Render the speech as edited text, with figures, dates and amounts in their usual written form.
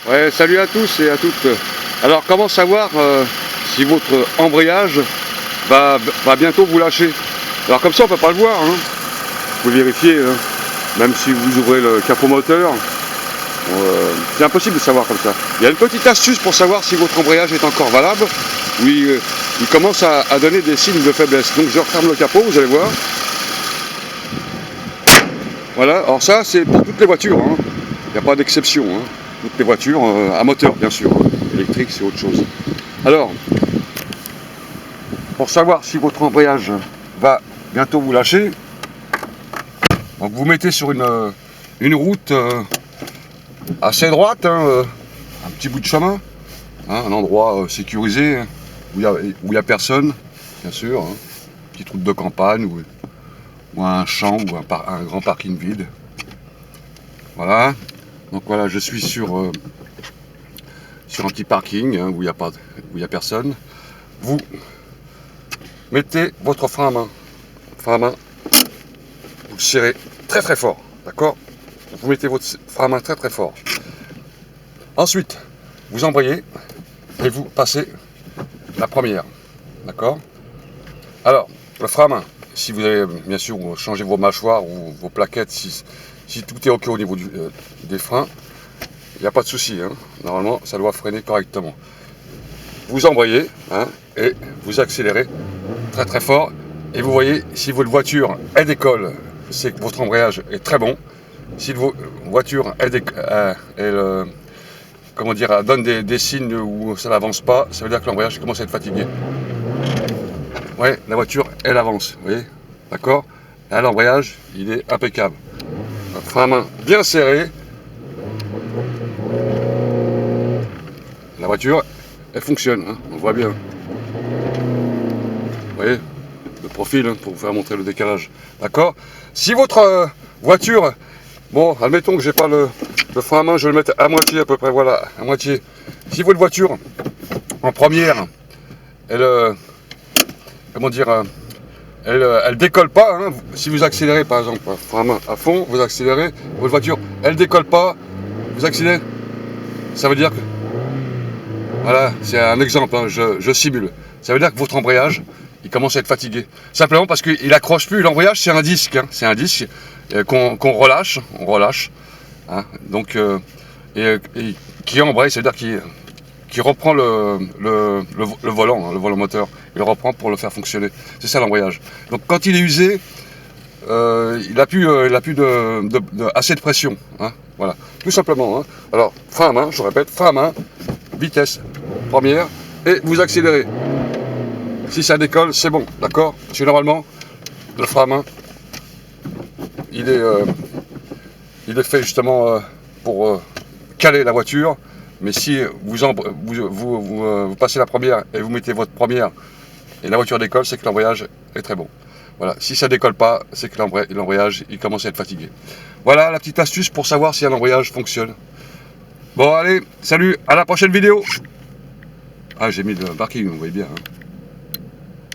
Ouais, salut à tous et à toutes. Alors, comment savoir si votre embrayage va bientôt vous lâcher? Alors, comme ça, on peut pas le voir. Hein. Vous vérifiez, hein. Même si vous ouvrez le capot moteur, c'est impossible de savoir comme ça. Il y a une petite astuce pour savoir si votre embrayage est encore valable. Oui, il commence à donner des signes de faiblesse. Donc, je referme le capot, vous allez voir. Voilà, alors ça, c'est pour toutes les voitures. Hein. Il n'y a pas d'exception. Hein. Toutes les voitures à moteur, bien sûr. Électrique, c'est autre chose. Alors, pour savoir si votre embrayage va bientôt vous lâcher, donc vous mettez sur une route assez droite, hein, un petit bout de chemin, hein, un endroit sécurisé, hein, où il n'y a personne, bien sûr, hein, petite route de campagne ou un champ ou un grand parking vide. Voilà. Donc voilà, je suis sur un petit parking, hein, où il n'y a personne. Vous mettez votre frein à main. Frein à main, vous le serrez très très fort, d'accord? Vous mettez votre frein à main très très fort. Ensuite, vous embrayez et vous passez la première, d'accord? Alors, le frein à main, si vous avez bien sûr changé vos mâchoires ou vos plaquettes, si tout est ok au niveau des freins, il n'y a pas de souci, hein. Normalement ça doit freiner correctement. Vous embrayez, hein, et vous accélérez très très fort, et vous voyez, si votre voiture elle décolle, c'est que votre embrayage est très bon. Si votre voiture elle comment dire, elle donne des signes où ça n'avance pas, ça veut dire que l'embrayage commence à être fatigué. Ouais, la voiture elle avance, vous voyez, d'accord? Là l'embrayage il est impeccable. Frein à main bien serré. La voiture, elle fonctionne, hein, on voit bien. Vous voyez, le profil, hein, pour vous faire montrer le décalage. D'accord? Si votre voiture, bon, admettons que j'ai pas le frein à main, je vais le mettre à moitié à peu près, voilà, à moitié. Si votre voiture, en première, elle, comment dire, elle décolle pas, hein, si vous accélérez par exemple, frein à main à fond, vous accélérez, votre voiture, elle décolle pas, vous accélérez, ça veut dire que, voilà, c'est un exemple, hein, je simule. Ça veut dire que votre embrayage, il commence à être fatigué. Simplement parce qu'il accroche plus. L'embrayage, c'est un disque. Hein, c'est un disque qu'on relâche. On relâche. Hein, donc, et qui embraye, ça veut dire qu'il reprend le volant, hein, le volant moteur. Il le reprend pour le faire fonctionner. C'est ça l'embrayage. Donc quand il est usé, il n'a plus, assez de pression. Hein, voilà, tout simplement. Hein. Alors, frein à main, je répète, frein à main, vitesse première, et vous accélérez. Si ça décolle, c'est bon, d'accord? Parce que normalement, le frein à main, il est fait justement pour caler la voiture. Mais si vous passez la première et vous mettez votre première et la voiture décolle, c'est que l'embrayage est très bon. Voilà. Si ça décolle pas, c'est que l'embrayage il commence à être fatigué. Voilà la petite astuce pour savoir si un embrayage fonctionne. Bon allez, salut, à la prochaine vidéo. Ah, j'ai mis le parking, vous voyez bien. Hein.